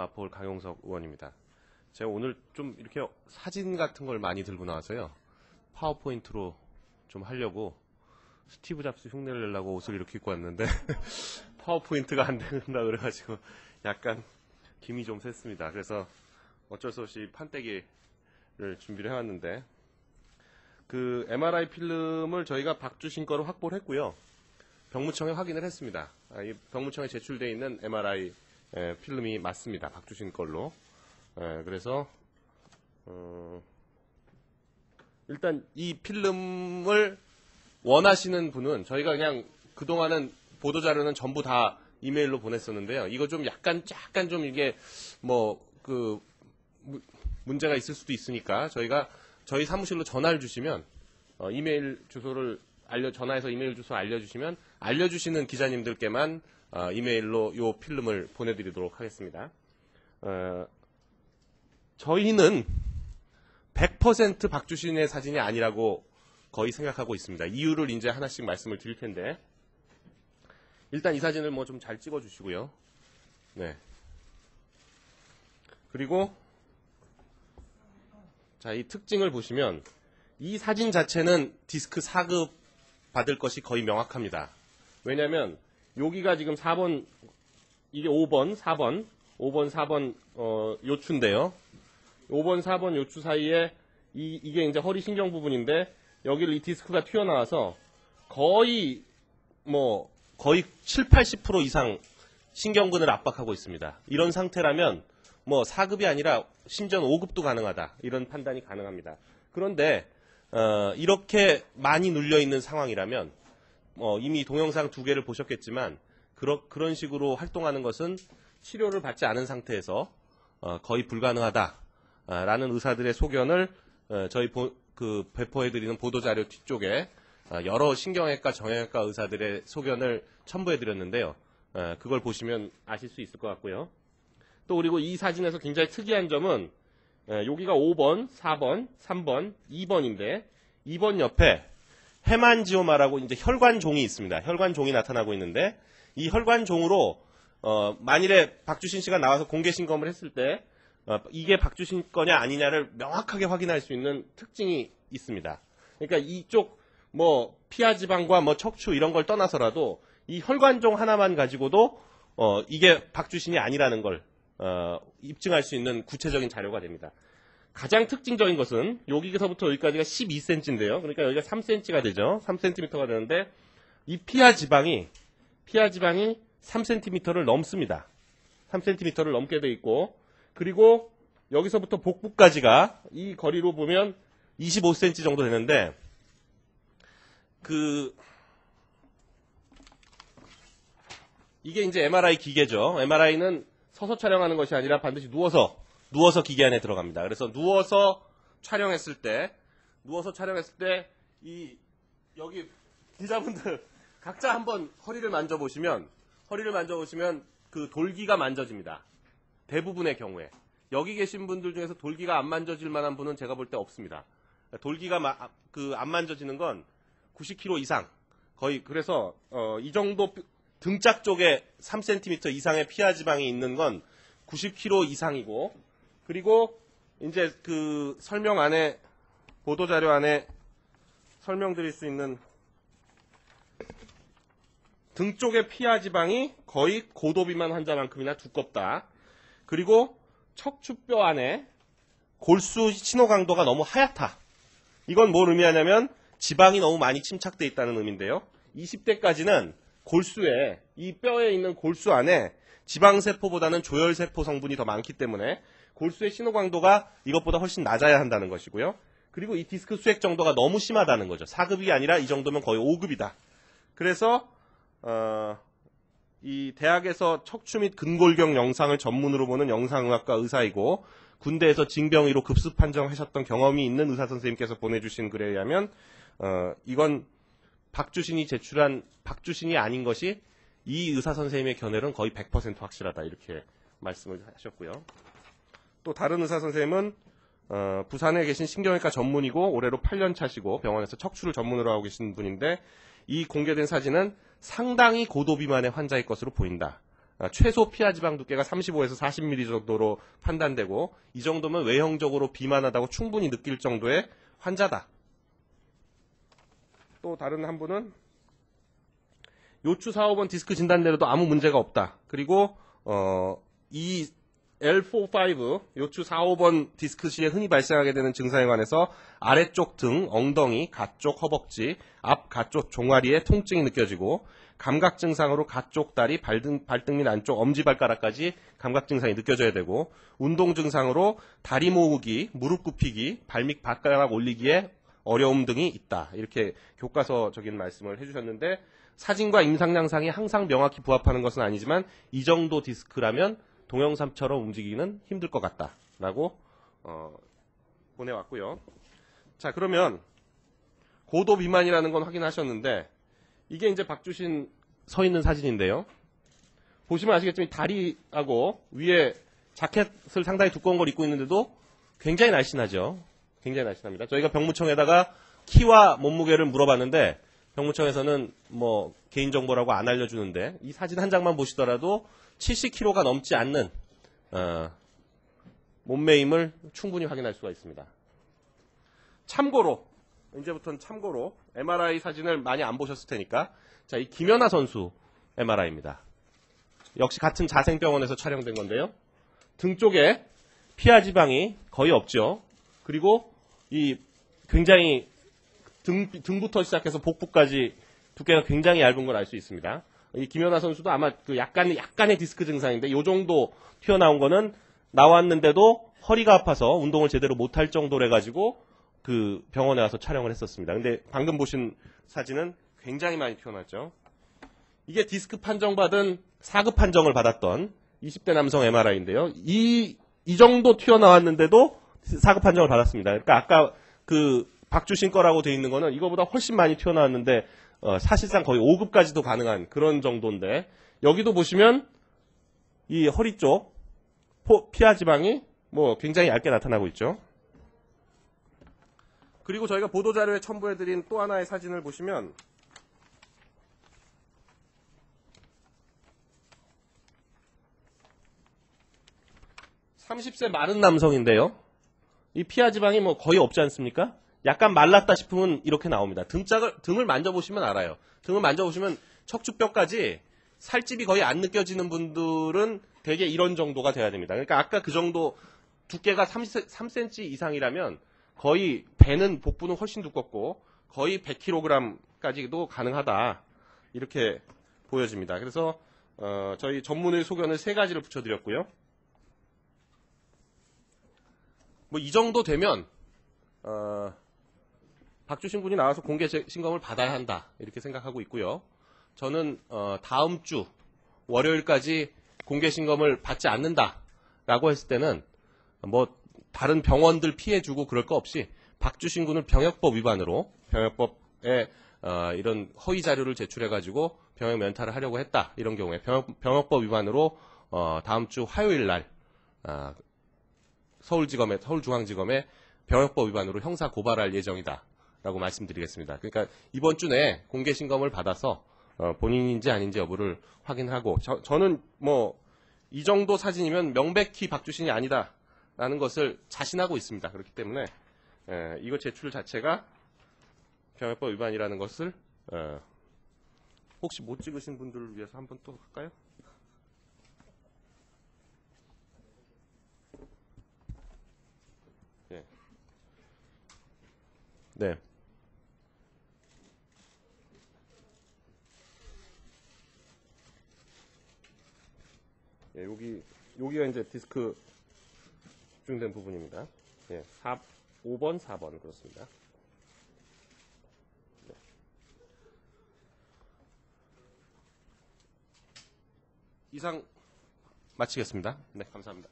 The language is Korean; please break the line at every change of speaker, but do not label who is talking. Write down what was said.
마포울 강용석 의원입니다. 제가 오늘 좀 이렇게 사진 같은 걸 많이 들고 나와서요. 파워포인트로 좀 하려고 스티브 잡스 흉내를 내려고 옷을 이렇게 입고 왔는데 파워포인트가 안 된다 그래가지고 약간 김이 좀 샜습니다. 그래서 어쩔 수 없이 판때기를 준비를 해왔는데 그 MRI 필름을 저희가 박주신 거로 확보를 했고요. 병무청에 확인을 했습니다. 이 병무청에 제출되어 있는 MRI 필름이 맞습니다. 박주신 걸로. 그래서 일단 이 필름을 원하시는 분은 저희가 그냥 그동안은 보도자료는 전부 다 이메일로 보냈었는데요. 이거 좀 약간 좀 이게 뭐 그 문제가 있을 수도 있으니까 저희가 저희 사무실로 전화를 주시면 이메일 주소를 전화해서 이메일 주소 알려주시면 알려주시는 기자님들께만 이메일로 요 필름을 보내드리도록 하겠습니다. 저희는 100% 박주신의 사진이 아니라고 거의 생각하고 있습니다. 이유를 이제 하나씩 말씀을 드릴 텐데 일단 이 사진을 뭐 좀 잘 찍어 주시고요. 네. 그리고 자, 이 특징을 보시면 이 사진 자체는 디스크 4급 받을 것이 거의 명확합니다. 왜냐하면 여기가 지금 4번, 이게 5번, 4번, 5번, 4번 요추인데요. 5번, 4번 요추 사이에 이게 이제 허리 신경 부분인데 여기를 이 디스크가 튀어나와서 거의 7, 80% 이상 신경근을 압박하고 있습니다. 이런 상태라면 뭐 4급이 아니라 심지어는 5급도 가능하다. 이런 판단이 가능합니다. 그런데 이렇게 많이 눌려있는 상황이라면 이미 동영상 2개를 보셨겠지만 그런 식으로 활동하는 것은 치료를 받지 않은 상태에서 거의 불가능하다라는 의사들의 소견을 저희 배포해드리는 보도자료 뒤쪽에 여러 신경외과, 정형외과 의사들의 소견을 첨부해드렸는데요. 그걸 보시면 아실 수 있을 것 같고요. 또 그리고 이 사진에서 굉장히 특이한 점은 여기가 5번, 4번, 3번, 2번인데 2번 옆에 헤만지오마라고 이제 혈관종이 있습니다. 혈관종이 나타나고 있는데 이 혈관종으로 만일에 박주신 씨가 나와서 공개 신검을 했을 때 이게 박주신 거냐 아니냐를 명확하게 확인할 수 있는 특징이 있습니다. 그러니까 이쪽 뭐 피하 지방과 뭐 척추 이런 걸 떠나서라도 이 혈관종 하나만 가지고도 이게 박주신이 아니라는 걸 입증할 수 있는 구체적인 자료가 됩니다. 가장 특징적인 것은 여기서부터 여기까지가 12cm인데요. 그러니까 여기가 3cm가 되죠. 3cm가 되는데 이 피하 지방이 3cm를 넘습니다. 3cm를 넘게 돼 있고 그리고 여기서부터 복부까지가 이 거리로 보면 25cm 정도 되는데 이게 이제 MRI 기계죠. MRI는 서서 촬영하는 것이 아니라 반드시 누워서 기계 안에 들어갑니다. 그래서 누워서 촬영했을 때 여기 기자분들 각자 한번 허리를 만져보시면 그 돌기가 만져집니다. 대부분의 경우에 여기 계신 분들 중에서 돌기가 안 만져질 만한 분은 제가 볼 때 없습니다. 돌기가 안 만져지는 건 90kg 이상 거의 그래서 이 정도 등짝 쪽에 3cm 이상의 피하 지방이 있는 건 90kg 이상이고 그리고 이제 그 설명 안에 보도자료 안에 설명드릴 수 있는 등 쪽의 피하 지방이 거의 고도비만 환자만큼이나 두껍다. 그리고 척추뼈 안에 골수 신호 강도가 너무 하얗다. 이건 뭘 의미하냐면 지방이 너무 많이 침착돼 있다는 의미인데요. 20대까지는 골수에 이 뼈에 있는 골수 안에 지방세포보다는 조혈세포 성분이 더 많기 때문에 골수의 신호 강도가 이것보다 훨씬 낮아야 한다는 것이고요. 그리고 이 디스크 수액 정도가 너무 심하다는 거죠. 4급이 아니라 이 정도면 거의 5급이다. 그래서 이 대학에서 척추 및 근골경 영상을 전문으로 보는 영상의학과 의사이고 군대에서 징병의로 급수 판정하셨던 경험이 있는 의사 선생님께서 보내주신 글에 의하면 이건 박주신이 제출한 박주신이 아닌 것이 이 의사 선생님의 견해는 거의 100% 확실하다 이렇게 말씀을 하셨고요. 또 다른 의사 선생님은 부산에 계신 신경외과 전문이고 올해로 8년 차시고 병원에서 척추를 전문으로 하고 계신 분인데 이 공개된 사진은 상당히 고도 비만의 환자일 것으로 보인다. 최소 피하 지방 두께가 35에서 40mm 정도로 판단되고 이 정도면 외형적으로 비만하다고 충분히 느낄 정도의 환자다. 또 다른 한 분은 요추 4, 5번 디스크 진단대로도 아무 문제가 없다. 그리고 이 L4-5 요추 4, 5번 디스크 시에 흔히 발생하게 되는 증상에 관해서 아래쪽 등, 엉덩이, 가쪽 허벅지, 앞 가쪽 종아리에 통증이 느껴지고 감각 증상으로 가쪽 다리, 발등 및 안쪽 엄지발가락까지 감각 증상이 느껴져야 되고 운동 증상으로 다리 모으기, 무릎 굽히기, 발 및 발가락 올리기에 어려움 등이 있다. 이렇게 교과서적인 말씀을 해주셨는데 사진과 임상량상이 항상 명확히 부합하는 것은 아니지만 이 정도 디스크라면 동영상처럼 움직이기는 힘들 것 같다라고 보내왔고요. 자, 그러면 고도 비만이라는 건 확인하셨는데 이게 이제 박주신 서 있는 사진인데요. 보시면 아시겠지만 다리하고 위에 자켓을 상당히 두꺼운 걸 입고 있는데도 굉장히 날씬하죠. 굉장히 날씬합니다. 저희가 병무청에다가 키와 몸무게를 물어봤는데 병무청에서는 뭐 개인정보라고 안 알려주는데 이 사진 한 장만 보시더라도 70kg가 넘지 않는 몸매임을 충분히 확인할 수가 있습니다. 참고로 이제부터는 참고로 MRI 사진을 많이 안 보셨을 테니까 자, 이 김연아 선수 MRI입니다. 역시 같은 자생병원에서 촬영된 건데요. 등 쪽에 피하 지방이 거의 없죠. 그리고 이 굉장히 등부터 시작해서 복부까지 두께가 굉장히 얇은 걸 알 수 있습니다. 이 김연아 선수도 아마 그 약간의 디스크 증상인데 이 정도 튀어나온 거는 나왔는데도 허리가 아파서 운동을 제대로 못할 정도로 해가지고 그 병원에 와서 촬영을 했었습니다. 근데 방금 보신 사진은 굉장히 많이 튀어나왔죠. 이게 디스크 판정받은 4급 판정을 받았던 20대 남성 MRI인데요. 이 정도 튀어나왔는데도 4급 판정을 받았습니다. 그러니까 아까 그 박주신 거라고 돼 있는 거는 이거보다 훨씬 많이 튀어나왔는데 사실상 거의 5급까지도 가능한 그런 정도인데 여기도 보시면 이 허리 쪽 피하 지방이 뭐 굉장히 얇게 나타나고 있죠. 그리고 저희가 보도자료에 첨부해드린 또 하나의 사진을 보시면 (30세) 마른 남성인데요. 이 피하 지방이 뭐 거의 없지 않습니까? 약간 말랐다 싶으면 이렇게 나옵니다. 등을 만져보시면 알아요. 등을 만져보시면 척추뼈까지 살집이 거의 안 느껴지는 분들은 대개 이런 정도가 돼야 됩니다. 그러니까 아까 그 정도 두께가 3cm 이상이라면 거의 배는 복부는 훨씬 두껍고 거의 100kg까지도 가능하다. 이렇게 보여집니다. 그래서 저희 전문의 소견을 3가지를 붙여드렸고요. 뭐 이 정도 되면 박주신 군이 나와서 공개 신검을 받아야 한다 이렇게 생각하고 있고요. 저는 다음 주 월요일까지 공개 신검을 받지 않는다라고 했을 때는 뭐 다른 병원들 피해주고 그럴 거 없이 박주신 군을 병역법 위반으로 병역법에 이런 허위 자료를 제출해가지고 병역 면탈을 하려고 했다 이런 경우에 병역법 위반으로 다음 주 화요일 날 서울중앙지검에 병역법 위반으로 형사 고발할 예정이다. 라고 말씀드리겠습니다. 그러니까 이번 주 내에 공개 신검을 받아서 본인인지 아닌지 여부를 확인하고 저는 뭐 이 정도 사진이면 명백히 박주신이 아니다 라는 것을 자신하고 있습니다. 그렇기 때문에 이거 제출 자체가 병역법 위반이라는 것을 혹시 못 찍으신 분들을 위해서 한번 또 할까요? 네. 예, 여기가 이제 디스크 집중된 부분입니다. 예, 5번, 4번 그렇습니다. 네. 이상 마치겠습니다. 네, 감사합니다.